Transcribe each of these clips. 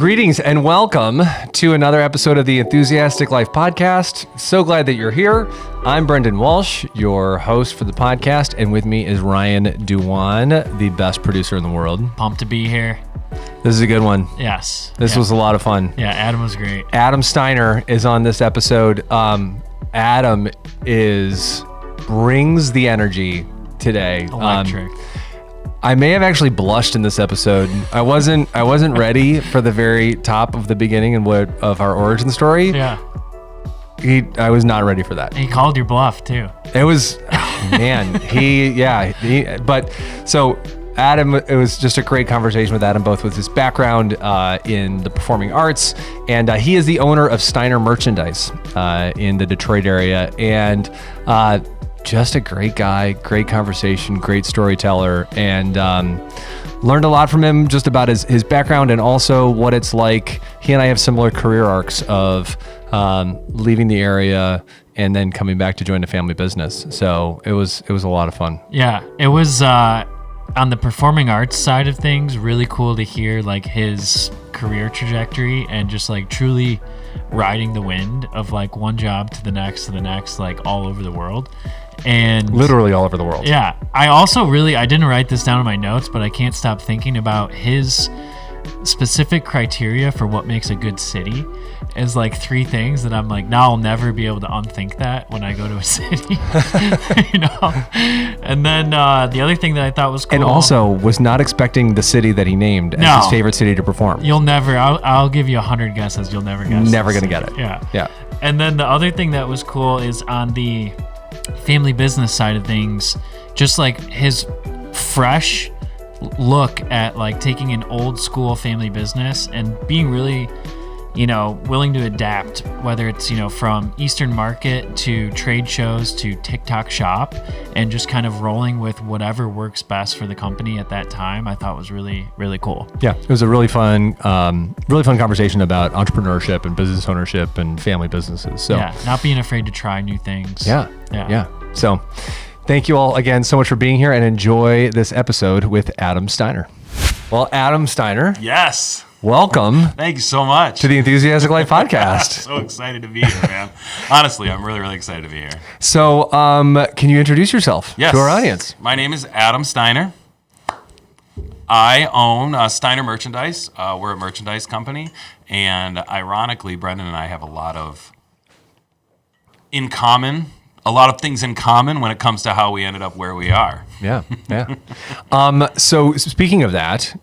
Greetings and welcome to another episode of the Enthusiastic Life Podcast. So glad that you're here. I'm Brendan Walsh, your host for the podcast, and with me is Ryan Duwan, the best producer in the world. Pumped to be here. This is a good one. Yes. This was a lot of fun. Yeah, Adam was great. Adam Steiner is on this episode. Adam brings the energy today. Electric. I may have actually blushed in this episode. I wasn't ready for the very top of the beginning and of our origin story. Yeah. I was not ready for that. He called your bluff too. It was, man. So Adam, it was just a great conversation with Adam, both with his background in the performing arts, and he is the owner of Steiner Merchandise in the Detroit area, and just a great guy, great conversation, great storyteller, and learned a lot from him just about his background and also what it's like. He and I have similar career arcs of leaving the area and then coming back to join the family business. So it was a lot of fun. Yeah, it was on the performing arts side of things, really cool to hear like his career trajectory and just like truly riding the wind of like one job to the next, like all over the world. And literally all over the world. Yeah. I didn't write this down in my notes, but I can't stop thinking about his specific criteria for what makes a good city is like three things that I'm like, now I'll never be able to unthink that when I go to a city, you know? And then the other thing that I thought was cool. And also was not expecting the city that he named as his favorite city to perform. I'll give you 100 guesses. You'll never guess. Never going to get it. Yeah. Yeah. And then the other thing that was cool is on the family business side of things, just like his fresh look at like taking an old school family business and being really, willing to adapt, whether it's, from Eastern Market to trade shows to TikTok Shop, and just kind of rolling with whatever works best for the company at that time, I thought was really, really cool. Yeah. It was a really fun conversation about entrepreneurship and business ownership and family businesses. So yeah, not being afraid to try new things. Yeah. So thank you all again so much for being here, and enjoy this episode with Adam Steiner. Well, Adam Steiner. Yes. Welcome. Thank you so much. To the Enthusiastic Life Podcast. So excited to be here, man. Honestly, I'm really, really excited to be here. So, can you introduce yourself to our audience? My name is Adam Steiner. I own Steiner Merchandise. We're a merchandise company. And ironically, Brendan and I have a lot of things in common when it comes to how we ended up where we are. Yeah. So speaking of that,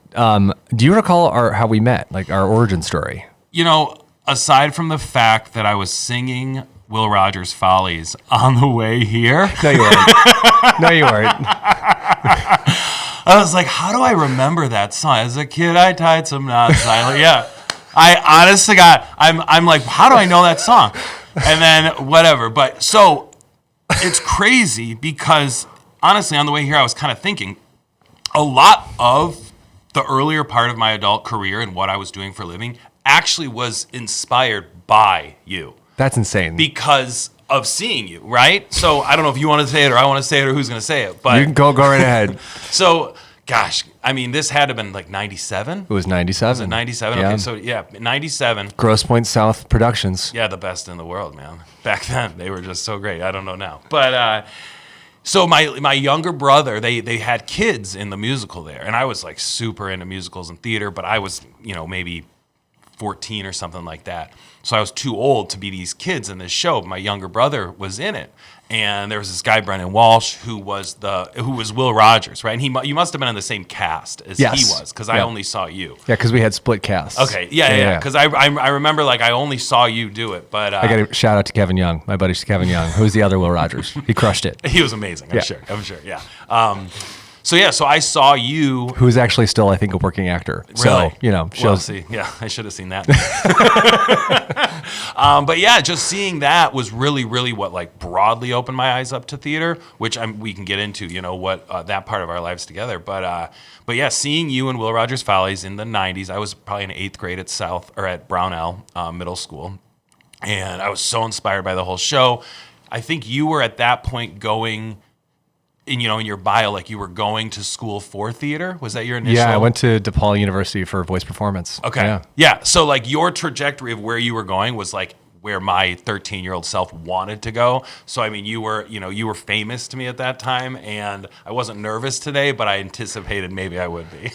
do you recall how we met, like our origin story? Aside from the fact that I was singing Will Rogers' Follies on the way here. No, you weren't. No, you weren't. I was like, how do I remember that song? As a kid, I tied some knots. Yeah. I honestly I'm like, how do I know that song? And then whatever. But so it's crazy because honestly, on the way here, I was kind of thinking a lot of the earlier part of my adult career and what I was doing for a living actually was inspired by you. That's insane. Because of seeing you, right? So I don't know if you want to say it or I want to say it or who's going to say it. But you can go right ahead. So, gosh, I mean, this had to have been like 97. It was 97. Was it 97? Yeah. Okay, so yeah, 97. Grosse Pointe South Productions. Yeah, the best in the world, man. Back then, they were just so great. I don't know now. But so my younger brother, they had kids in the musical there. And I was like super into musicals and theater, but I was, maybe 14 or something like that. So I was too old to be these kids in this show. My younger brother was in it. And there was this guy, Brendan Walsh, who was Will Rogers, right? And you must have been in the same cast as he was, because I only saw you. Yeah, because we had split casts. Okay, yeah. Because I remember, like, I only saw you do it, but I got a shout out to Kevin Young, my buddy Kevin Young, who's the other Will Rogers. He crushed it. He was amazing. I'm sure. Yeah. So I saw you. Who's actually still, I think, a working actor. Really? So, shows. Well, see, yeah, I should have seen that. But yeah, just seeing that was really, really what like broadly opened my eyes up to theater, which we can get into, what that part of our lives together. But yeah, seeing you in Will Rogers' Follies in the 90s, I was probably in 8th grade at Brownell Middle School. And I was so inspired by the whole show. I think you were at that point going in your bio, like you were going to school for theater. Was that your initial? Yeah, I went to DePaul University for voice performance. Okay. Yeah. So like your trajectory of where you were going was like where my 13-year-old self wanted to go. So I mean, you were famous to me at that time, and I wasn't nervous today, but I anticipated maybe I would be.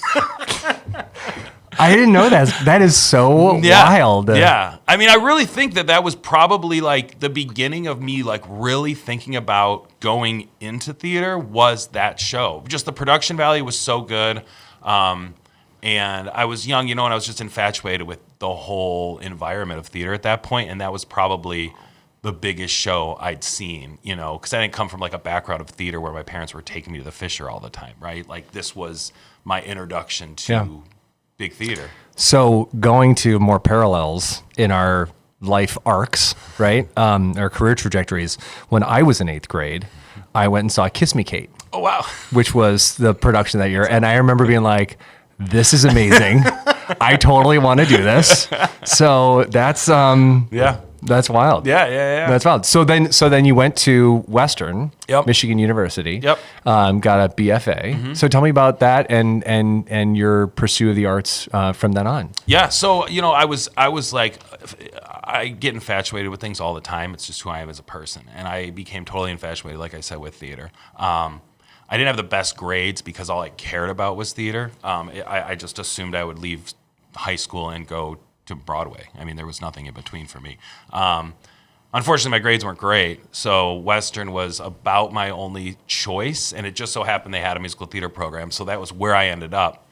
I didn't know that. That is so wild. Yeah. I mean, I really think that was probably like the beginning of me like really thinking about going into theater was that show. Just the production value was so good. And I was young, and I was just infatuated with the whole environment of theater at that point. And that was probably the biggest show I'd seen, because I didn't come from like a background of theater where my parents were taking me to the Fisher all the time, right? Like this was my introduction to big theater. So going to more parallels in our life arcs, right? Our career trajectories. When I was in 8th grade, I went and saw Kiss Me Kate. Oh, wow. Which was the production that year. And I remember being like, this is amazing. I totally want to do this. So that's that's wild. Yeah. That's wild. So then you went to Western, Yep. Michigan University. Yep. Got a BFA. So tell me about that and your pursuit of the arts from then on. Yeah. So I was like, I get infatuated with things all the time. It's just who I am as a person, and I became totally infatuated, like I said, with theater. I didn't have the best grades because all I cared about was theater. I just assumed I would leave high school and go to Broadway. I mean, there was nothing in between for me. Unfortunately, my grades weren't great, so Western was about my only choice, and it just so happened they had a musical theater program, so that was where I ended up,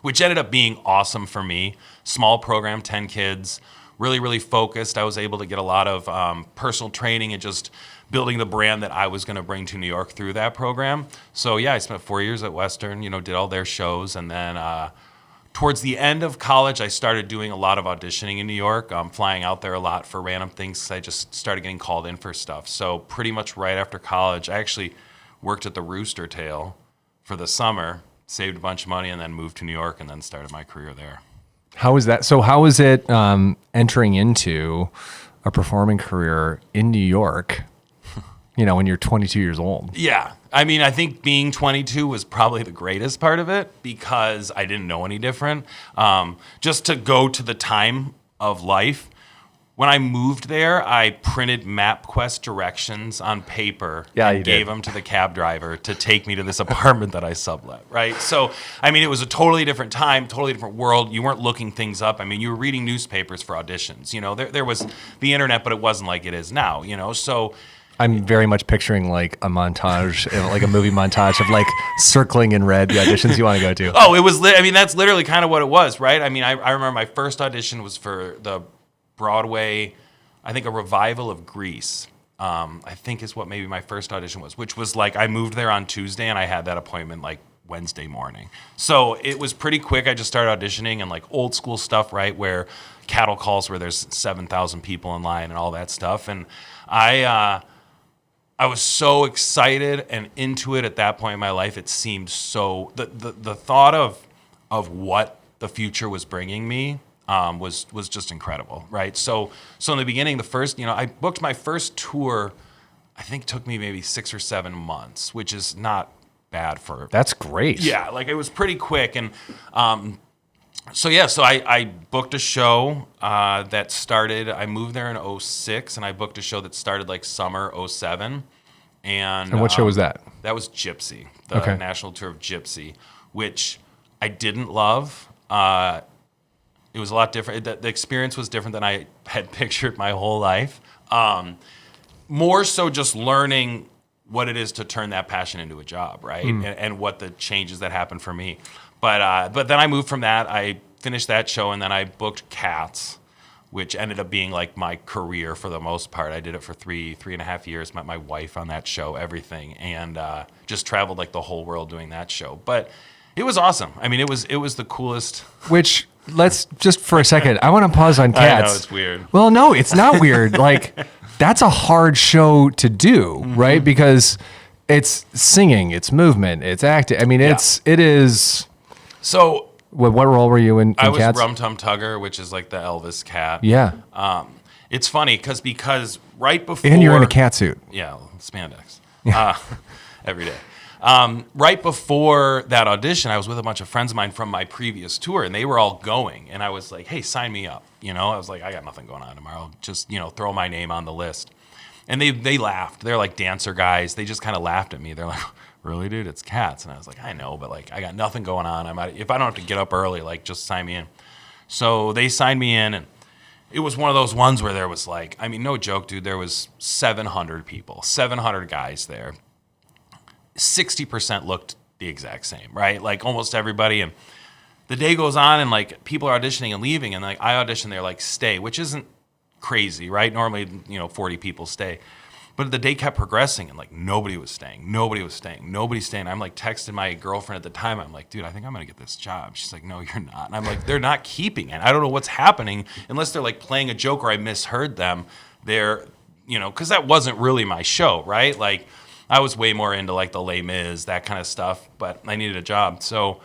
which ended up being awesome for me. Small program, 10 kids, really, really focused. I was able to get a lot of personal training and just building the brand that I was going to bring to New York through that program. So yeah, I spent 4 years at Western, did all their shows. And then towards the end of college, I started doing a lot of auditioning in New York, flying out there a lot for random things 'cause I just started getting called in for stuff. So pretty much right after college, I actually worked at the Rooster Tail for the summer, saved a bunch of money, and then moved to New York and then started my career there. How was that? So how was it entering into a performing career in New York, when you're 22 years old? Yeah. I mean, I think being 22 was probably the greatest part of it because I didn't know any different. Just to go to the time of life, when I moved there, I printed MapQuest directions on paper and gave them to the cab driver to take me to this apartment that I sublet, right? So, I mean, it was a totally different time, totally different world. You weren't looking things up. I mean, you were reading newspapers for auditions. There was the internet, but it wasn't like it is now, so... I'm very much picturing like a montage, like a movie montage of like circling in red the auditions you want to go to. Oh, it was, that's literally kind of what it was, right? I mean, I remember my first audition was for the Broadway, I think a revival of Grease, I think is what maybe my first audition was, which was like, I moved there on Tuesday and I had that appointment like Wednesday morning. So it was pretty quick. I just started auditioning and like old school stuff, right? Where cattle calls where there's 7,000 people in line and all that stuff. And I was so excited and into it at that point in my life. It seemed so, the thought of what the future was bringing me was just incredible, right? So in the beginning, I booked my first tour, I think took me maybe 6 or 7 months, which is not bad for... That's great. Yeah, like it was pretty quick. And so I booked a show that started, I moved there in 2006, and I booked a show that started like summer 2007. And what show was that? That was Gypsy, the national tour of Gypsy, which I didn't love. It was a lot different. The experience was different than I had pictured my whole life. More so just learning what it is to turn that passion into a job, right? And what the changes that happened for me. But then I moved from that. I finished that show, and then I booked Cats, which ended up being like my career for the most part. I did it for three and a half years, met my wife on that show, everything, and just traveled like the whole world doing that show. But it was awesome. I mean, it was the coolest. Which, let's just for a second, I want to pause on Cats. I know, it's weird. Well, no, it's not weird. Like, that's a hard show to do, right? Because it's singing, it's movement, it's acting. I mean, it is. So... What role were you in Cats? I was Rum Tum Tugger, which is like the Elvis cat. Yeah. It's funny because right before... And you're in a cat suit. Yeah, spandex. Every day. Right before that audition, I was with a bunch of friends of mine from my previous tour, and they were all going. And I was like, hey, sign me up. I was like, I got nothing going on tomorrow. Just, throw my name on the list. And they laughed. They're like dancer guys. They just kind of laughed at me. They're like, really, dude? It's cats. And I was like, I know, but like, I got nothing going on. If I don't have to get up early, like, just sign me in. So they signed me in, and it was one of those ones where there was like, no joke, dude, there was 700 people, 700 guys there. 60% looked the exact same, right? Like almost everybody. And the day goes on, and like people are auditioning and leaving, and like I audition, they're like, stay, which isn't crazy, right? Normally, 40 people stay. But the day kept progressing, and like nobody was staying. Nobody's staying. I'm like texting my girlfriend at the time. I'm like, dude, I think I'm gonna get this job. She's like, no, you're not. And I'm like, they're not keeping it. I don't know what's happening unless they're like playing a joke or I misheard them. They're, because that wasn't really my show, right? Like I was way more into like the Les Mis, that kind of stuff, but I needed a job. So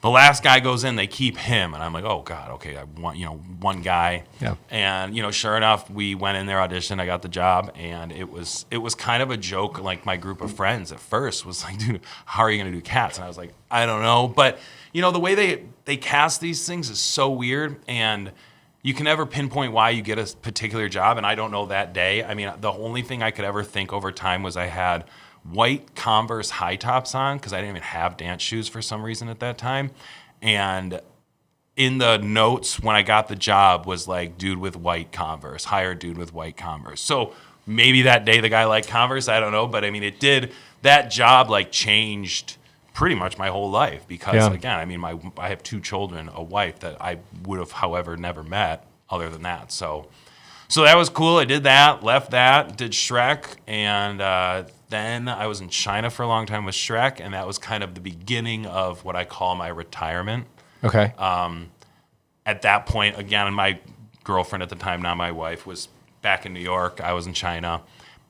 the last guy goes in, they keep him, and I'm like, oh God, okay, I want one guy. Yeah. And sure enough, we went in there, auditioned, I got the job, and it was kind of a joke. Like my group of friends at first was like, dude, how are you gonna do cats? And I was like, I don't know, but the way they cast these things is so weird, and you can never pinpoint why you get a particular job. And I don't know that day. The only thing I could ever think over time was I had white Converse high tops on because I didn't even have dance shoes for some reason at that time. And in the notes when I got the job was like, dude with white Converse, hired dude with white Converse. So maybe that day the guy liked Converse, I don't know. But it did, that job like changed pretty much my whole life because again, I have 2 children, a wife that I would have, however, never met other than that. So that was cool. I did that, left that, did Shrek, and then I was in China for a long time with Shrek, and that was kind of the beginning of what I call my retirement. Okay. At that point, again, my girlfriend at the time, now my wife, was back in New York. I was in China,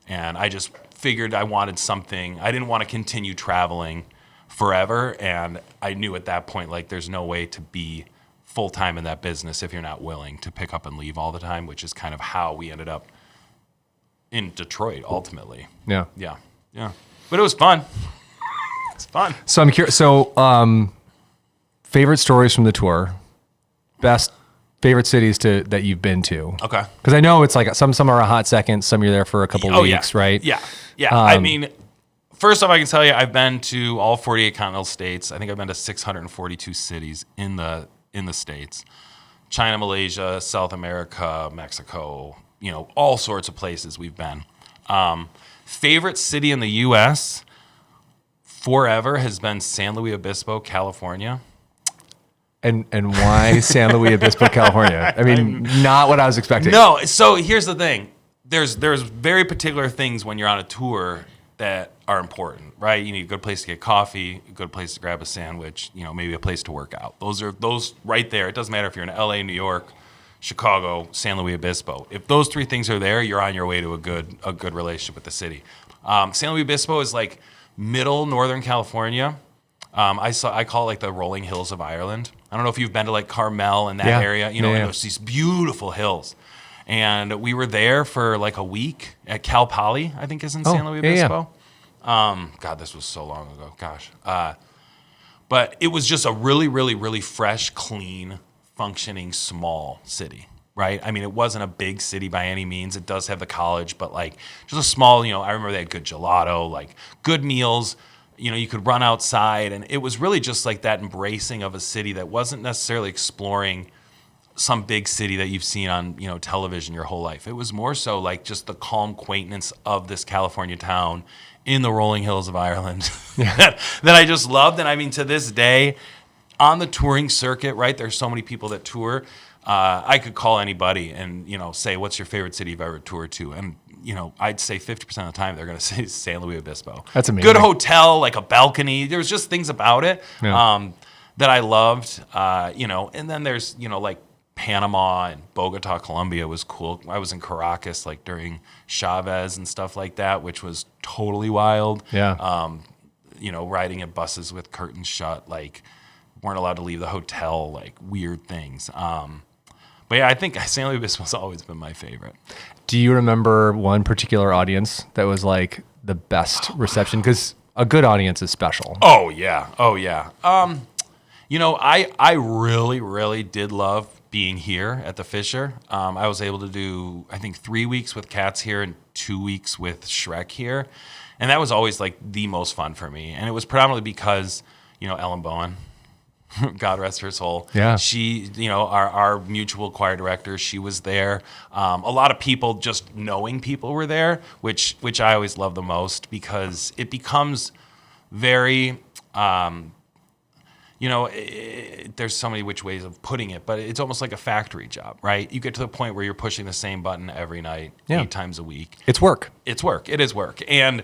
and I just figured I wanted something. I didn't want to continue traveling forever, and I knew at that point, like, there's no way to be full-time in that business if you're not willing to pick up and leave all the time, which is kind of how we ended up in Detroit, ultimately. Yeah. Yeah. But it was fun. It's fun. So I'm curious. So, favorite stories from the tour, best favorite cities that you've been to. Okay. Because I know it's like some are a hot second, some you're there for a couple weeks, right? Yeah. First off, I can tell you I've been to all 48 continental states. I think I've been to 642 cities in the states. China, Malaysia, South America, Mexico, all sorts of places we've been. Favorite city in the U.S. forever has been San Luis Obispo, California. And why San Luis Obispo, California? Not what I was expecting. No, so here's the thing. There's very particular things when you're on a tour that are important, right? You need a good place to get coffee, a good place to grab a sandwich, maybe a place to work out. Those right there. It doesn't matter if you're in LA, New York, Chicago, San Luis Obispo. If those 3 things are there, you're on your way to a good relationship with the city. San Luis Obispo is like middle Northern California. I call it like the rolling hills of Ireland. I don't know if you've been to like Carmel and that area. There's these beautiful hills. And we were there for like a week at Cal Poly, I think is in San Luis Obispo. God, this was so long ago. Gosh. But it was just a really, really, really fresh, clean, functioning small city, right? It wasn't a big city by any means. It does have the college, but like just a small, I remember they had good gelato, like good meals. You could run outside, and it was really just like that embracing of a city that wasn't necessarily exploring some big city that you've seen on, television your whole life. It was more so like just the calm quaintness of this California town in the rolling hills of Ireland that I just loved. And to this day, on the touring circuit, right, there's so many people that tour. I could call anybody and, say, what's your favorite city you've ever toured to? And, I'd say 50% of the time they're going to say San Luis Obispo. That's amazing. Good hotel, like a balcony. There was just things about it that I loved, and then there's, like Panama and Bogota, Colombia was cool. I was in Caracas, like during Chavez and stuff like that, which was totally wild. Yeah. Riding in buses with curtains shut, like weren't allowed to leave the hotel, like weird things. But yeah, I think San Luis Obispo has always been my favorite. Do you remember one particular audience that was like the best reception? Because a good audience is special. Oh yeah. I really, really did love being here at the Fisher. I was able to do, I think, 3 weeks with Cats here and 2 weeks with Shrek here. And that was always like the most fun for me. And it was predominantly because, Ellen Bowen, God rest her soul. Yeah. She, our mutual choir director, she was there. A lot of people, just knowing people were there, which I always love the most because it becomes very, there's so many which ways of putting it, but it's almost like a factory job, right? You get to the point where you're pushing the same button every night, 8 times a week. It's work. It's work. It is work. And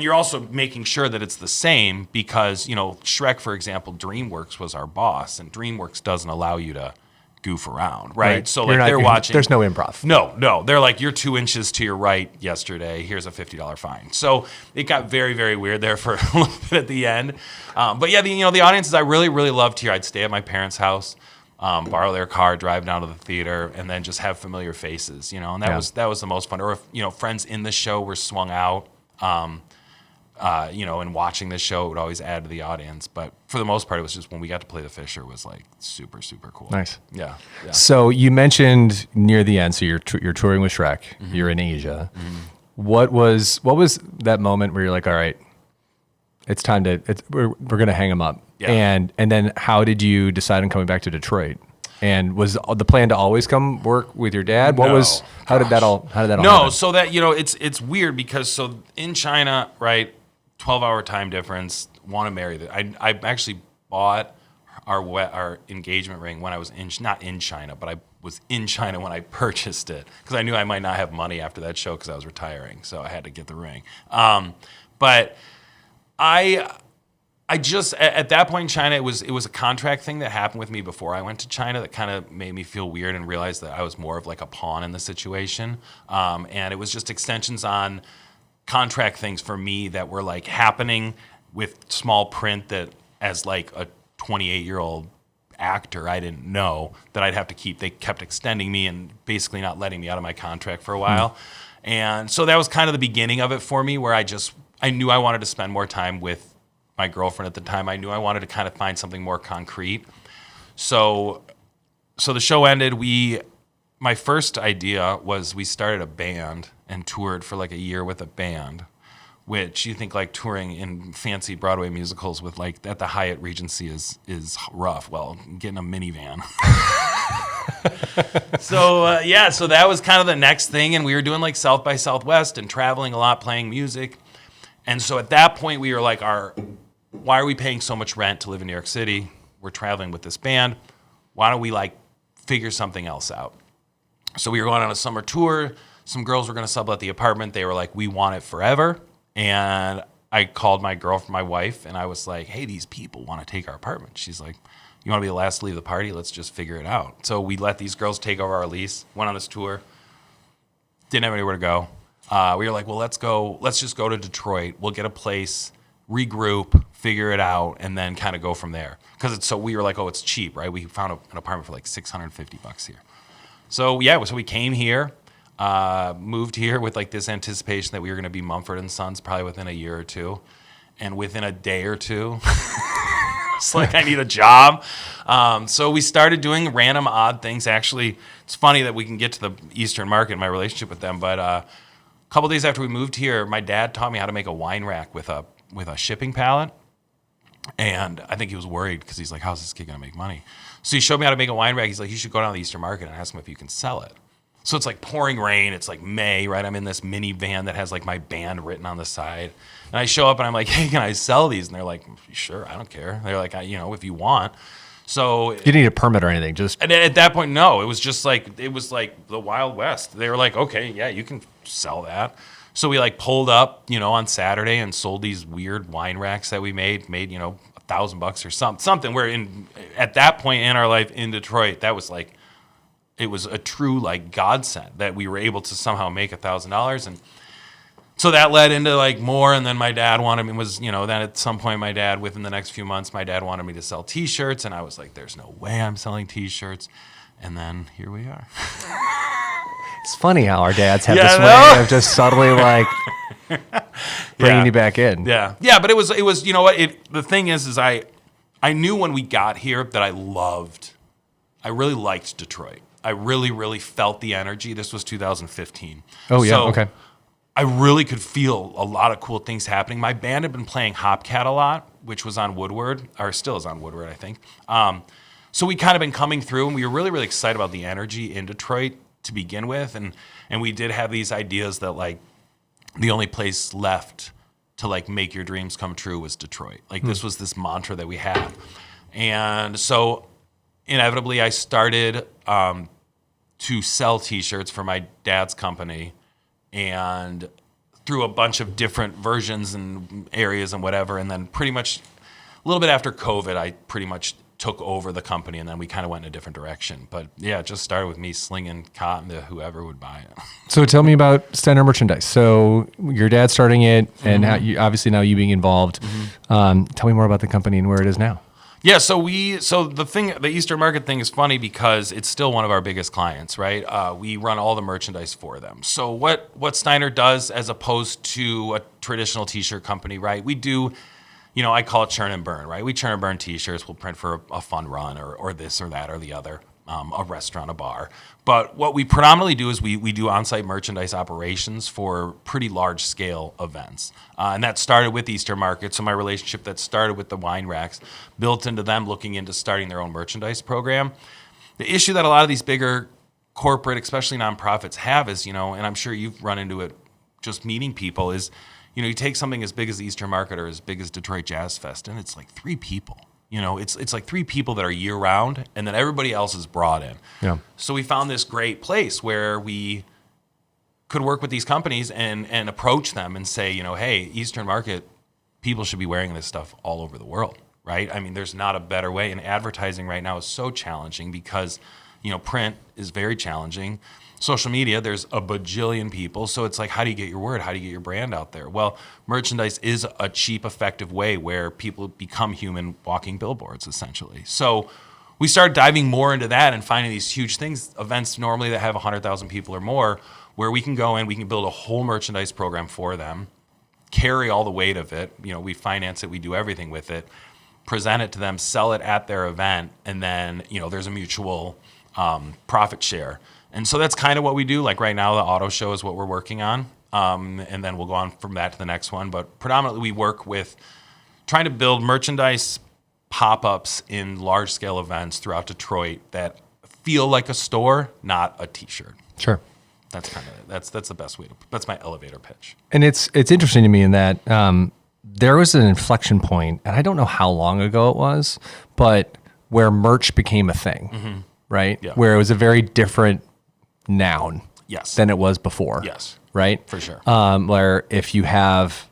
you're also making sure that it's the same because, Shrek, for example, DreamWorks was our boss, and DreamWorks doesn't allow you to goof around, right? So they're watching. There's no improv. No. They're like, you're 2 inches to your right yesterday. Here's a $50 fine. So it got very, very weird there for a little bit at the end. But yeah, the audiences I really, really loved here. I'd stay at my parents' house, borrow their car, drive down to the theater, and then just have familiar faces, and that was the most fun. Or if, friends in the show were swung out, and watching this show would always add to the audience. But for the most part, it was just when we got to play the Fisher was like super, super cool. Nice. Yeah. So you mentioned near the end, so you're touring with Shrek. Mm-hmm. You're in Asia. Mm-hmm. What was that moment where you're like, all right, it's time we're going to hang him up. Yeah. And then how did you decide on coming back to Detroit? And was the plan to always come work with your dad? How did that all happen? No, so that, it's weird because in China, right, 12-hour time difference, want to marry I actually bought our engagement ring when I was not in China, but I was in China when I purchased it because I knew I might not have money after that show because I was retiring, so I had to get the ring. But I just at that point in China, it was a contract thing that happened with me before I went to China that kind of made me feel weird and realize that I was more of like a pawn in the situation, and it was just extensions on contract things for me that were like happening with small print that as like a 28-year-old actor I didn't know that I'd have to keep. They kept extending me and basically not letting me out of my contract for a while. And so that was kind of the beginning of it for me where I knew I wanted to spend more time with my girlfriend at the time. I knew I wanted to kind of find something more concrete. So the show ended. My first idea was we started a band and toured for like a year with a band, which you think like touring in fancy Broadway musicals with like at the Hyatt Regency is rough. Well, getting a minivan. So that was kind of the next thing. And we were doing like South by Southwest and traveling a lot, playing music. And so at that point we were like, why are we paying so much rent to live in New York City? We're traveling with this band. Why don't we like figure something else out? So we were going on a summer tour. Some girls were going to sublet the apartment. They were like, we want it forever. And I called my girlfriend, my wife, and I was like, hey, these people want to take our apartment. She's like, you want to be the last to leave the party? Let's just figure it out. So we let these girls take over our lease, went on this tour, didn't have anywhere to go. We were like, well, let's just go to Detroit. We'll get a place, regroup, figure it out, and then kind of go from there. Because we were like, oh, it's cheap, right? We found an apartment for like $650 here. So we came here, moved here with like this anticipation that we were going to be Mumford & Sons probably within a year or two. And within a day or two, it's like I need a job. So we started doing random odd things. Actually, it's funny that we can get to the Eastern Market and my relationship with them. But a couple days after we moved here, my dad taught me how to make a wine rack with a shipping pallet. And I think he was worried because he's like, how's this kid going to make money? So he showed me how to make a wine rack. He's like, you should go down to the Eastern Market and ask him if you can sell it. So it's like pouring rain. It's like May, right? I'm in this minivan that has like my band written on the side. And I show up and I'm like, hey, can I sell these? And they're like, sure, I don't care. They're like, if you want. So you didn't need a permit or anything. And at that point, no. It was like the Wild West. They were like, okay, yeah, you can sell that. So we like pulled up, on Saturday and sold these weird wine racks that we made $1,000 or something. Where at that point in our life in Detroit, that was like, it was a true like godsend that we were able to somehow make $1,000. And so that led into like more. And then my dad wanted me then at some point within the next few months, my dad wanted me to sell T-shirts. And I was like, there's no way I'm selling T-shirts. And then here we are. It's funny how our dads have Yeah, this I way know. of just subtly like bringing you back in. Yeah, but it was. You know what? The thing is I knew when we got here that I really liked Detroit. I really, really felt the energy. This was 2015. Oh yeah, So okay. I really could feel a lot of cool things happening. My band had been playing Hopcat a lot, which was on Woodward, or still is on Woodward, I think. So we kind of been coming through, and we were really, really excited about the energy in Detroit to begin with, and we did have these ideas that like the only place left to like make your dreams come true was Detroit. Like this was this mantra that we had, and so inevitably I started to sell T-shirts for my dad's company, and through a bunch of different versions and areas and whatever, and then pretty much a little bit after COVID, I pretty much took over the company, and then we kind of went in a different direction. But yeah, it just started with me slinging cotton to whoever would buy it. So tell me about Steiner Merchandise. So your dad starting it, and how you, obviously now you being involved. Tell me more about the company and where it is now. Yeah, so the Easter Market thing is funny because it's still one of our biggest clients, right? We run all the merchandise for them. So what Steiner does, as opposed to a traditional T-shirt company, right? We do, I call it churn and burn, right? We churn and burn T-shirts. We'll print for a fun run or this or that or the other, a restaurant, a bar. But what we predominantly do is we do on-site merchandise operations for pretty large-scale events. And that started with Easter Market. So my relationship that started with the wine racks built into them looking into starting their own merchandise program. The issue that a lot of these bigger corporate, especially nonprofits, have is, and I'm sure you've run into it just meeting people, is, you take something as big as the Easter Market or as big as Detroit Jazz Fest, and it's like 3 people. It's like 3 people that are year round, and then everybody else is brought in. Yeah. So we found this great place where we could work with these companies and approach them and say, hey, Eastern Market, people should be wearing this stuff all over the world, right? I mean, there's not a better way. And advertising right now is so challenging because, print is very challenging. Social media, there's a bajillion people. So it's like, how do you get your word? How do you get your brand out there? Well, merchandise is a cheap, effective way where people become human walking billboards, essentially. So we started diving more into that and finding these huge things, events normally that have 100,000 people or more, where we can go in, we can build a whole merchandise program for them, carry all the weight of it. We finance it, we do everything with it, present it to them, sell it at their event, and then, there's a mutual profit share. And so that's kind of what we do. Like right now, the auto show is what we're working on. And then we'll go on from that to the next one. But predominantly we work with trying to build merchandise pop-ups in large-scale events throughout Detroit that feel like a store, not a T-shirt. Sure. That's kind of it. That's the best way that's my elevator pitch. And it's interesting to me in that there was an inflection point, and I don't know how long ago it was, but where merch became a thing, right? Yeah. Where it was a very different noun Yes. than it was before. Yes. Right? For sure. Where if you have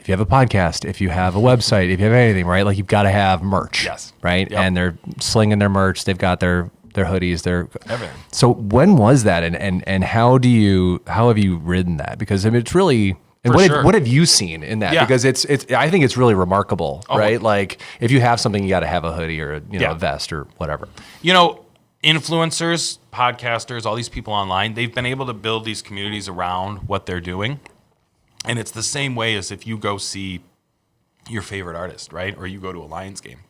a podcast, if you have a website, if you have anything, right? Like you've got to have merch. Yes. Right? Yep. And they're slinging their merch. They've got their hoodies, their Everything. So when was that, and how have you ridden that? Because I mean, it's really. And what have you seen in that? Yeah. Because it's I think it's really remarkable, Oh. right? Like if you have something, you got to have a hoodie or Yeah. a vest or whatever. Influencers, podcasters, all these people online, they've been able to build these communities around what they're doing. And it's the same way as if you go see your favorite artist, right? Or you go to a Lions game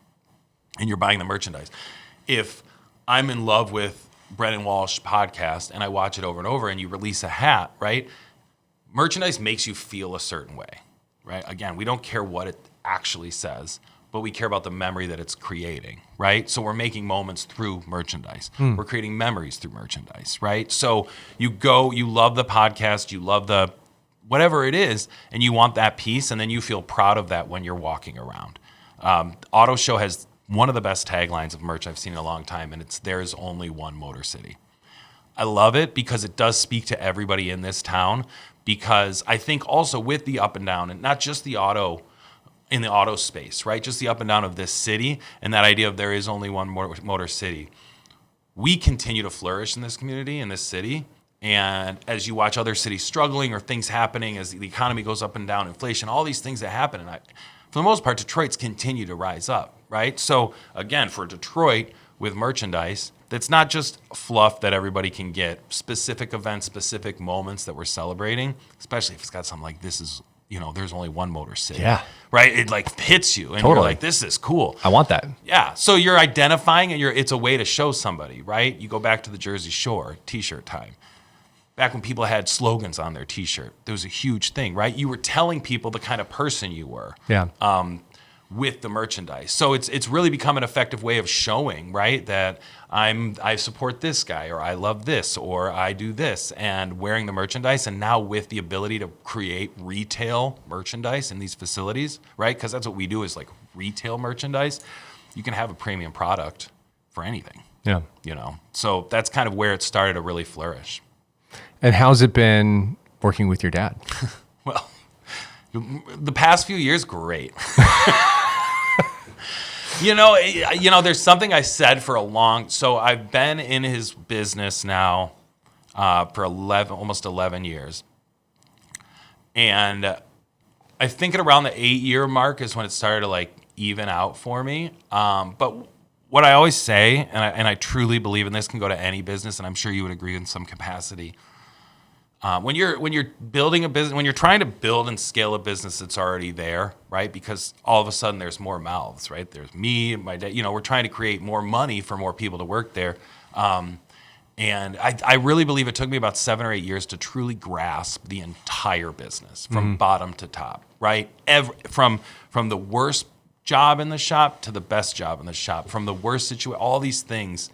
and you're buying the merchandise. If I'm in love with Brennan Walsh podcast and I watch it over and over and you release a hat, right? Merchandise makes you feel a certain way, right? Again, we don't care what it actually says, but we care about the memory that it's creating, right? So we're making moments through merchandise. We're creating memories through merchandise, right? So you love the podcast, you love the whatever it is, and you want that piece, and then you feel proud of that when you're walking around. Auto Show has one of the best taglines of merch I've seen in a long time, and it's "There's only one Motor City." I love it because it does speak to everybody in this town, because I think also with the up and down, and not just the auto in the auto space, right? Just the up and down of this city and that idea of there is only one Motor City. We continue to flourish in this community, in this city. And as you watch other cities struggling or things happening as the economy goes up and down, inflation, all these things that happen. And for the most part, Detroit's continue to rise up, right? So again, for Detroit with merchandise, that's not just fluff that everybody can get. Specific events, specific moments that we're celebrating, especially if it's got something like this is, there's only one Motor City. Yeah. Right? It like hits you and Totally. you're like, this is cool. I want that. Yeah. So you're identifying and it's a way to show somebody, right? You go back to the Jersey Shore t-shirt time. Back when people had slogans on their t-shirt, there was a huge thing, right? You were telling people the kind of person you were. Yeah. With the merchandise. So it's really become an effective way of showing, right, that I support this guy, or I love this, or I do this, and wearing the merchandise. And now with the ability to create retail merchandise in these facilities, right, because that's what we do is like retail merchandise, you can have a premium product for anything. Yeah. So that's kind of where it started to really flourish. And how's it been working with your dad? Well, the past few years, great. There's something I said so I've been in his business now for almost 11 years. And I think at around the 8-year mark is when it started to like even out for me. But what I always say, and I truly believe in this, can go to any business, and I'm sure you would agree in some capacity. When you're building a business, when you're trying to build and scale a business that's already there, right? Because all of a sudden there's more mouths, right? There's me, my dad. We're trying to create more money for more people to work there. And I really believe it took me about 7 or 8 years to truly grasp the entire business from bottom to top, right? From the worst job in the shop to the best job in the shop, from the worst situation, all these things.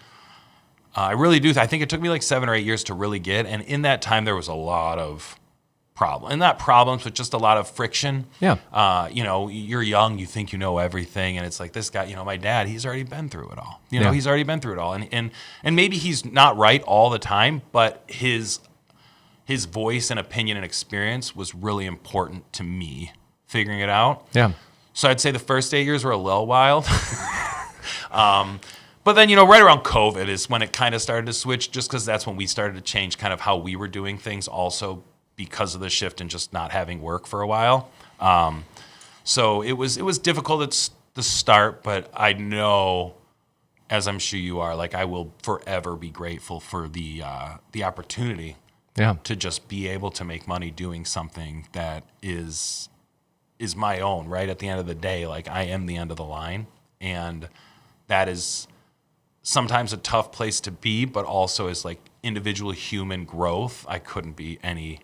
I really do. I think it took me like 7 or 8 years to really get. And in that time, there was a lot of problems. And not problems, but just a lot of friction. Yeah. You're young, you think you know everything. And it's like this guy, my dad, he's already been through it all. Yeah. He's already been through it all. And maybe he's not right all the time, but his voice and opinion and experience was really important to me figuring it out. Yeah. So I'd say the first 8 years were a little wild. But then, right around COVID is when it kind of started to switch, just because that's when we started to change kind of how we were doing things also because of the shift and just not having work for a while. So it was difficult at the start, but I know, as I'm sure you are, like I will forever be grateful for the opportunity to just be able to make money doing something that is my own, right? At the end of the day, like I am the end of the line, and that is sometimes a tough place to be, but also as like individual human growth, I couldn't be any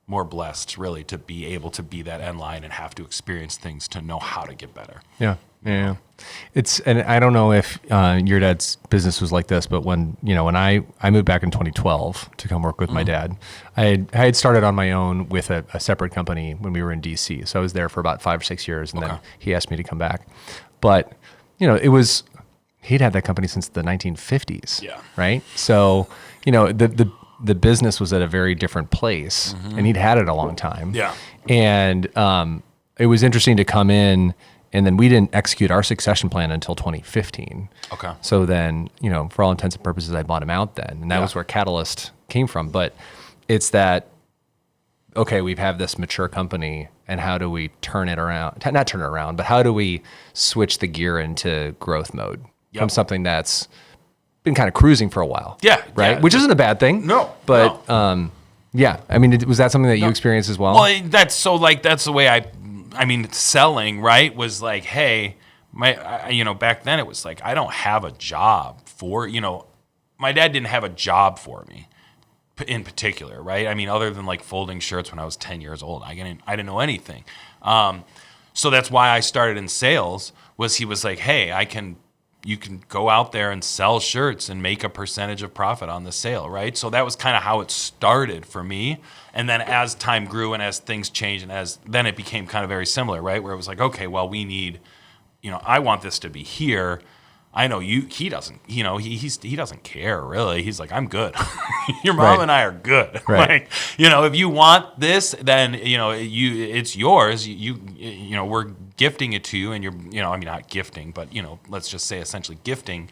more blessed really to be able to be that end line and have to experience things to know how to get better. Yeah. And I don't know if your dad's business was like this, but when I moved back in 2012 to come work with my dad, I had started on my own with a separate company when we were in DC. So I was there for about 5 or 6 years, and then he asked me to come back. But he'd had that company since the 1950s. Yeah. Right. So, the business was at a very different place, and he'd had it a long time. Yeah. And it was interesting to come in, and then we didn't execute our succession plan until 2015. Okay. So then, for all intents and purposes, I bought him out then, and that was where Catalyst came from. But it's that, okay, we have this mature company, and how do we turn it around? Not turn it around, but how do we switch the gear into growth mode from something that's been kind of cruising for a while? Yeah. Right? Yeah. Which isn't a bad thing. No. But, yeah. I mean, was that something that you experienced as well? Well, that's the way selling, right, was like, hey, back then it was like, I don't have a job for, my dad didn't have a job for me in particular, right? I mean, other than like folding shirts when I was 10 years old, I didn't know anything. So that's why I started in sales, was he was like, hey, you can go out there and sell shirts and make a percentage of profit on the sale, right? So that was kind of how it started for me. And then as time grew and as things changed, and then it became kind of very similar, right? Where it was like, okay, well, we need, I want this to be here. I know he doesn't, he doesn't care really. He's like, I'm good. Your mom and I are good. Right. Like, if you want this, then, it's yours. We're gifting it to you, and you're, not gifting, but, let's just say essentially gifting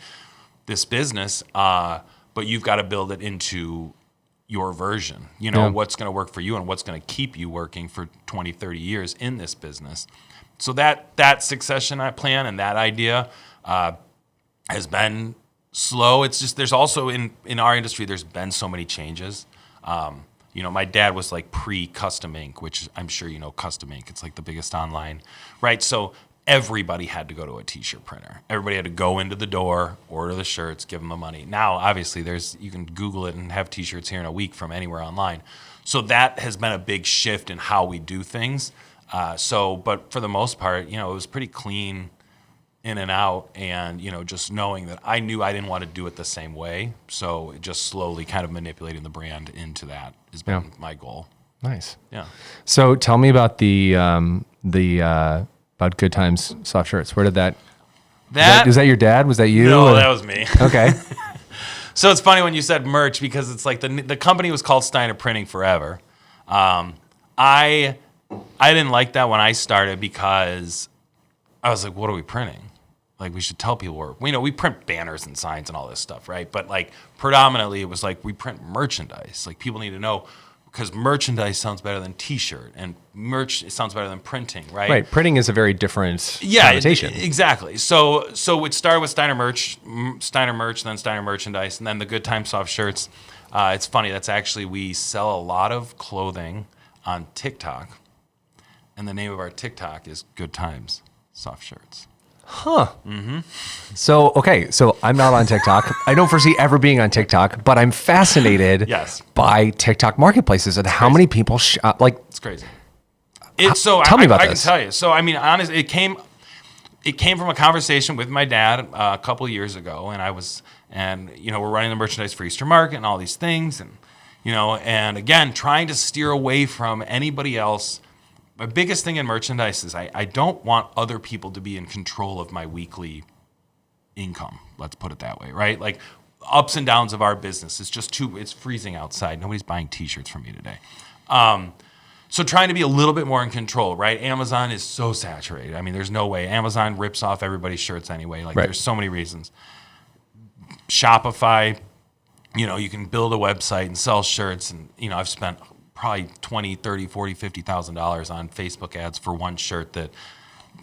this business. But you've got to build it into your version, what's going to work for you and what's going to keep you working for 20, 30 years in this business. So that succession plan and that idea, has been slow. It's just there's also in our industry there's been so many changes. My dad was like pre-Custom Ink, which I'm sure you know Custom Ink. It's like the biggest online, right? So everybody had to go to a t-shirt printer. Everybody had to go into the door, order the shirts, give them the money. Now, obviously, you can Google it and have t-shirts here in a week from anywhere online. So that has been a big shift in how we do things. But for the most part, it was pretty clean in and out, and just knowing that I knew I didn't want to do it the same way. So just slowly kind of manipulating the brand into that has been my goal. Nice. Yeah. So tell me about about Good Times soft shirts. Where did that? Is that your dad? Was that you? No, that was me. Okay. So it's funny when you said merch because it's like the company was called Steiner Printing forever. I didn't like that when I started because I was like, what are we printing? Like, we should tell people we print banners and signs and all this stuff, right? But like predominantly it was like we print merchandise. Like people need to know, because merchandise sounds better than t-shirt, and merch sounds better than printing, right? Right. Printing is a very different connotation. Exactly. So it started with Steiner merch, then Steiner merchandise, and then the Good Times soft shirts. It's funny. That's actually, we sell a lot of clothing on TikTok, and the name of our TikTok is Good Times soft shirts. Huh. Mm-hmm. So I'm not on TikTok. I don't foresee ever being on TikTok, but I'm fascinated by TikTok marketplaces and how many people shop. Like, it's crazy. Tell me about this. I can tell you. So, I mean, honestly, it came from a conversation with my dad a couple of years ago, and we're running the merchandise for Easter Market and all these things, and again, trying to steer away from anybody else. My biggest thing in merchandise is I don't want other people to be in control of my weekly income. Let's put it that way, right? Like ups and downs of our business. It's freezing outside. Nobody's buying t-shirts from me today. So trying to be a little bit more in control, right? Amazon is so saturated. I mean, there's no way. Amazon rips off everybody's shirts anyway. Like There's so many reasons. Shopify, you can build a website and sell shirts. And, I've spent probably $20,000, $30,000, $40,000, $50,000 on Facebook ads for one shirt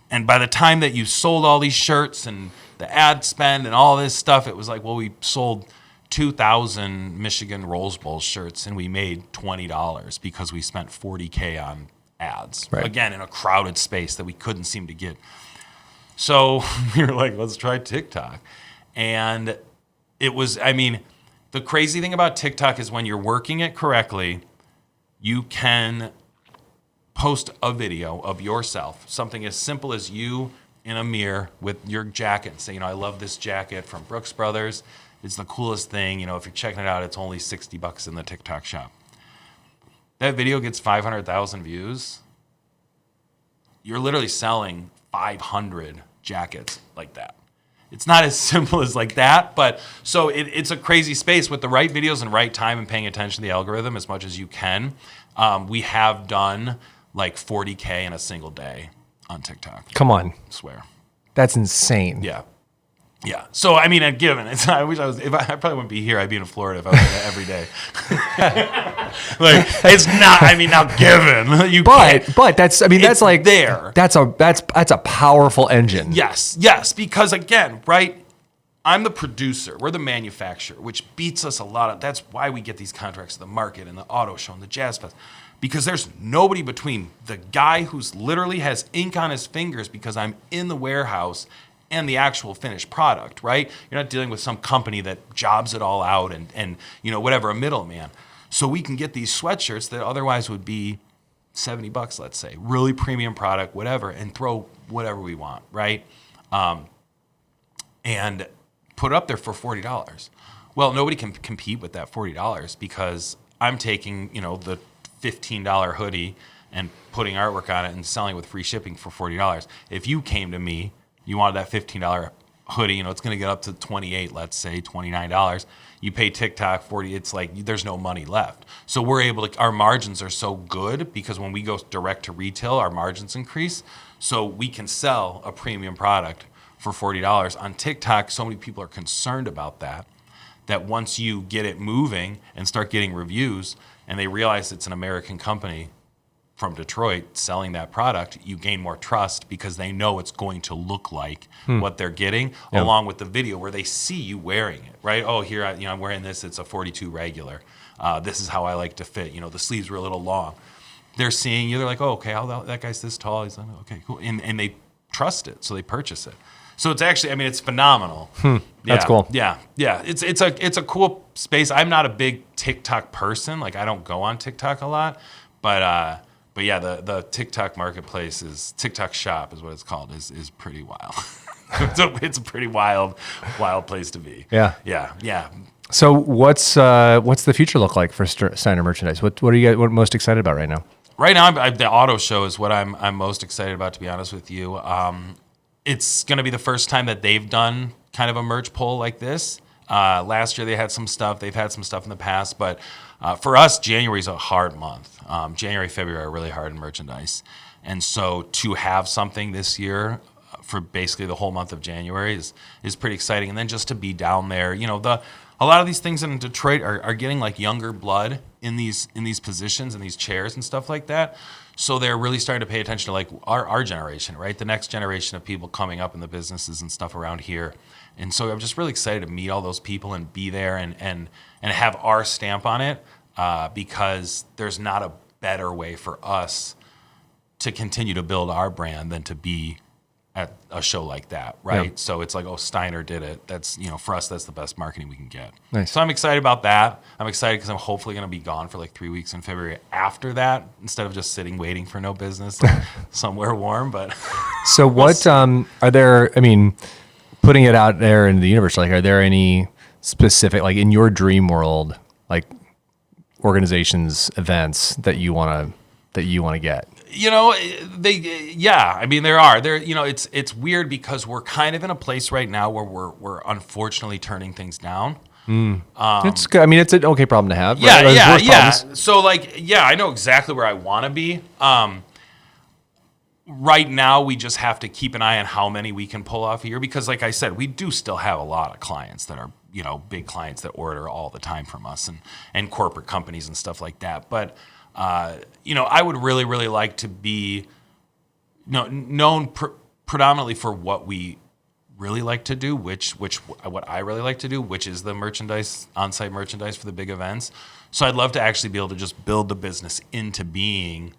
and by the time that you sold all these shirts and the ad spend and all this stuff, it was like, well, we sold 2,000 Michigan Rose Bowl shirts and we made $20 because we spent $40,000 on ads. Right. Again, in a crowded space that we couldn't seem to get. So we were like, let's try TikTok. And it was, the crazy thing about TikTok is when you're working it correctly, you can post a video of yourself, something as simple as you in a mirror with your jacket and say, I love this jacket from Brooks Brothers. It's the coolest thing. If you're checking it out, it's only $60 in the TikTok shop. That video gets 500,000 views. You're literally selling 500 jackets like that. It's not as simple as like that, but so it's a crazy space with the right videos and right time and paying attention to the algorithm as much as you can. We have done like 40K in a single day on TikTok. Come on. I swear. That's insane. Yeah. Yeah. So, given it's, I wish I was, I probably wouldn't be here. I'd be in Florida if I was doing that every day. It's not, now given. But that's like there. That's a powerful engine. Yes. Because again, right, I'm the producer. We're the manufacturer, which beats us a lot. That's why we get these contracts at the market and the auto show and the Jazz Fest. Because there's nobody between the guy who's literally has ink on his fingers because I'm in the warehouse and the actual finished product, right? You're not dealing with some company that jobs it all out and whatever, a middleman. So we can get these sweatshirts that otherwise would be $70, let's say, really premium product, whatever, and throw whatever we want, right? And put it up there for $40. Well, nobody can compete with that $40 because I'm taking, the $15 hoodie and putting artwork on it and selling it with free shipping for $40. If you came to me, you wanted that $15 hoodie, it's going to get up to $28, let's say $29. You pay TikTok $40, it's like there's no money left. So we're able to, our margins are so good because when we go direct to retail, our margins increase. So we can sell a premium product for $40. On TikTok, so many people are concerned about that once you get it moving and start getting reviews and they realize it's an American company, from Detroit selling that product, you gain more trust because they know it's going to look like what they're getting, along with the video where they see you wearing it, right? Oh, here, I'm wearing this. It's a 42 regular. This is how I like to fit. The sleeves were a little long. They're seeing you. They're like, oh, okay, that guy's this tall. He's like, okay, cool. And they trust it, so they purchase it. So it's actually, it's phenomenal. That's cool. Yeah. It's a cool space. I'm not a big TikTok person. Like, I don't go on TikTok a lot, but yeah, the TikTok marketplace TikTok shop is what it's called, is pretty wild. It's a pretty wild place to be. Yeah. So what's the future look like for Steiner merchandise? What are you guys most excited about right now? Right now, the auto show is what I'm most excited about, to be honest with you. It's going to be the first time that they've done kind of a merch poll like this. Last year they had some stuff. They've had some stuff in the past. But for us, January is a hard month. January, February are really hard in merchandise. And so to have something this year for basically the whole month of January is pretty exciting. And then just to be down there, a lot of these things in Detroit are getting like younger blood in these positions and these chairs and stuff like that. So they're really starting to pay attention to like our generation, right? The next generation of people coming up in the businesses and stuff around here. And so I'm just really excited to meet all those people and be there and have our stamp on it, because there's not a better way for us to continue to build our brand than to be at a show like that, right? Yeah. So it's like, oh, Steiner did it. That's, for us, that's the best marketing we can get. Nice. So I'm excited about that. I'm excited because I'm hopefully going to be gone for like 3 weeks in February after that, instead of just sitting waiting for no business somewhere warm. But so what are there? Putting it out there into the universe, like, are there any specific, like in your dream world, like organizations, events that you want to get? There are. It's weird because we're kind of in a place right now where we're unfortunately turning things down. It's good. It's an okay problem to have. Yeah, right? yeah. So I know exactly where I want to be. Right now, we just have to keep an eye on how many we can pull off a year, because like I said, we do still have a lot of clients that are, big clients that order all the time from us, and corporate companies and stuff like that. But I would really, really like to be known predominantly for what we really like to do, what I really like to do, which is the merchandise, on-site merchandise for the big events. So I'd love to actually be able to just build the business into being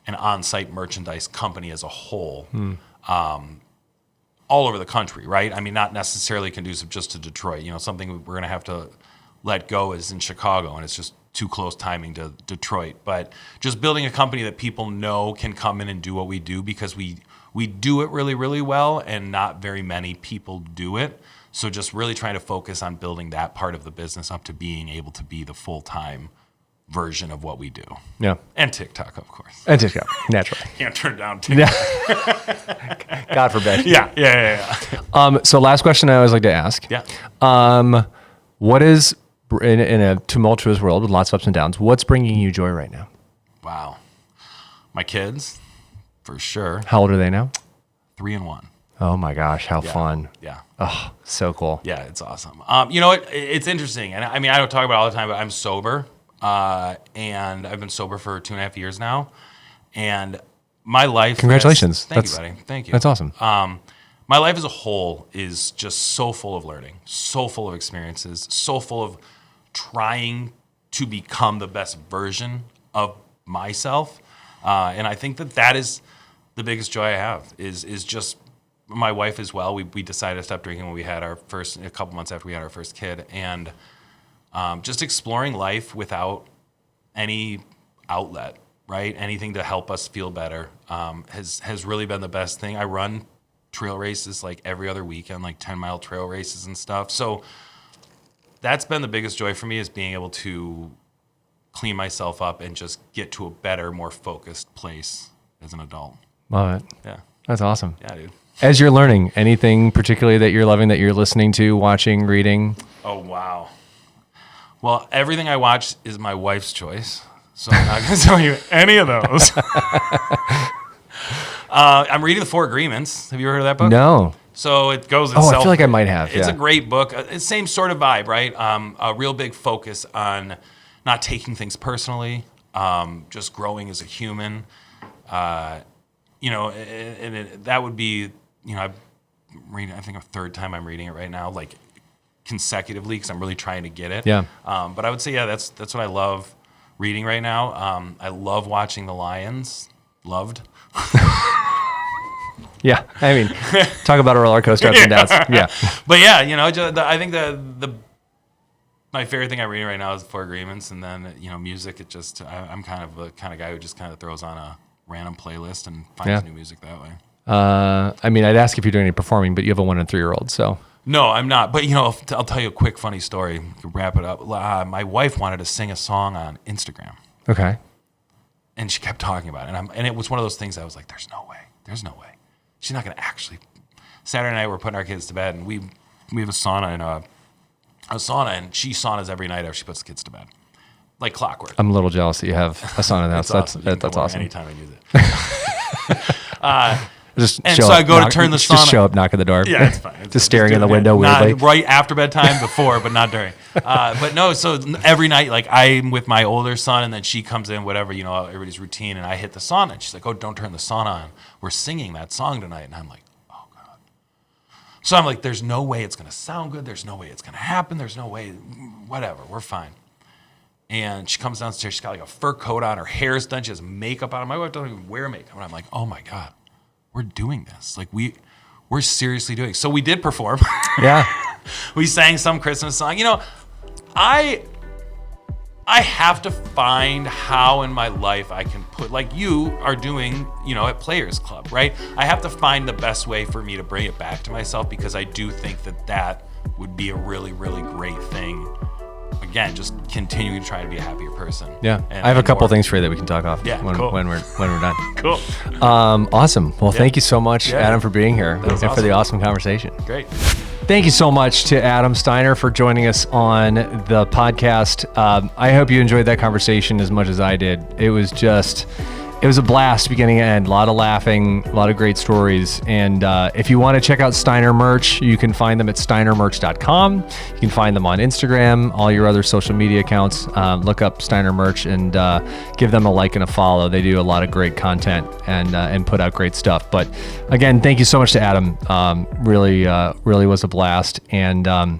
an on-site merchandise company as a whole, all over the country, right? Not necessarily conducive just to Detroit. Something we're going to have to let go is in Chicago, and it's just too close timing to Detroit. But just building a company that people know can come in and do what we do, because we do it really, really well, and not very many people do it. So just really trying to focus on building that part of the business up to being able to be the full-time version of what we do. Yeah. And TikTok, of course. And TikTok, naturally. Can't turn down TikTok. God forbid. Yeah. So last question I always like to ask. Yeah. What is, in a tumultuous world with lots of ups and downs, what's bringing you joy right now? Wow. My kids, for sure. How old are they now? 3 and 1. Oh my gosh, how fun. Yeah. Oh, so cool. Yeah, it's awesome. You know what? It's interesting. And I don't talk about it all the time, but I'm sober. And I've been sober for 2.5 years now. And my life... Congratulations. Thank you, buddy. Thank you. That's awesome. My life as a whole is just so full of learning, so full of experiences, so full of trying to become the best version of myself. And I think that is the biggest joy I have, is just... My wife as well, we decided to stop drinking when we had a couple months after we had our first kid. And just exploring life without any outlet, right? Anything to help us feel better has really been the best thing. I run trail races like every other weekend, like 10-mile trail races and stuff. So that's been the biggest joy for me, is being able to clean myself up and just get to a better, more focused place as an adult. Love it. Yeah. That's awesome. Yeah, dude. As you're learning, anything particularly that you're loving, that you're listening to, watching, reading? Oh, wow. Well, everything I watch is my wife's choice, so I'm not going to tell you any of those. I'm reading The Four Agreements. Have you ever heard of that book? No. So it goes itself. I feel like I might have. It's a great book. It's same sort of vibe, right? A real big focus on not taking things personally, just growing as a human. You know, that would be, you know, I'm reading, I think a third time I'm reading it right now, like consecutively, because I'm really trying to get it. Yeah. But I would say, yeah, that's what I love reading right now. I love watching the Lions. Loved. Yeah, I mean, talk about a roller coaster ups and downs. Yeah. But yeah, you know, I think my favorite thing I'm reading right now is Four Agreements, and then, you know, music. It just I'm kind of the kind of guy who just kind of throws on a random playlist and finds new music that way. I mean, I'd ask if you're doing any performing, but you have a 1 and 3-year-old, so. No, I'm not. But, you know, I'll tell you a quick funny story to wrap it up. My wife wanted to sing a song on Instagram. Okay. And she kept talking about it. And it was one of those things I was like, there's no way. There's no way. She's not going to actually. Saturday night, we're putting our kids to bed, and we have a sauna and she saunas every night after she puts the kids to bed. Like clockwork. I'm a little jealous that you have a sauna in the house. Awesome. That's awesome. Anytime I use it. So I go to turn the sauna. Just show up, knock at the door. Yeah, it's fine. Just staring in the window weirdly. Not right after bedtime, before, but not during. But no, so every night, like I'm with my older son, and then she comes in, whatever, you know, everybody's routine, and I hit the sauna, and she's like, "Oh, don't turn the sauna on. We're singing that song tonight." And I'm like, "Oh God." So I'm like, "There's no way it's gonna sound good. There's no way it's gonna happen. There's no way. Whatever. We're fine." And she comes downstairs. She's got like a fur coat on. Her hair's done. She has makeup on. My wife doesn't even wear makeup. And I'm like, "Oh my God, we're doing this. Like we're seriously doing it." So we did perform. Yeah. We sang some Christmas song. You know, I have to find how in my life I can put, like you are doing, you know, at Players Club, right? I have to find the best way for me to bring it back to myself, because I do think that would be a really, really great thing. Again, just continuing to try to be a happier person. Yeah. I have a couple things for you that we can talk off cool. when we're done. Cool. Awesome. Well, thank you so much, Adam, for being here and for the awesome conversation. Great. Thank you so much to Adam Steiner for joining us on the podcast. I hope you enjoyed that conversation as much as I did. It was a blast beginning to end. A lot of laughing, a lot of great stories. And if you want to check out Steiner merch, you can find them at steinermerch.com. You can find them on Instagram, all your other social media accounts. Look up Steiner merch and give them a like and a follow. They do a lot of great content and put out great stuff. But again, thank you so much to Adam. Really was a blast. And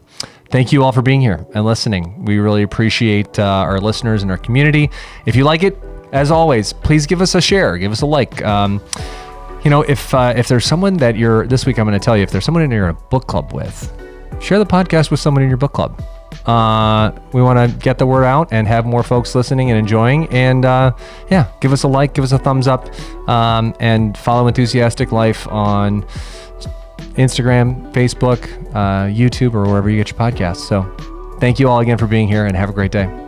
thank you all for being here and listening. We really appreciate our listeners and our community. If you like it, as always, please give us a share, give us a like. You know, if there's someone that this week I'm going to tell you, if there's someone you're in a book club with, share the podcast with someone in your book club. We want to get the word out and have more folks listening and enjoying. And give us a like, give us a thumbs up, and follow Enthusiastic Life on Instagram, Facebook, YouTube, or wherever you get your podcasts. So thank you all again for being here, and have a great day.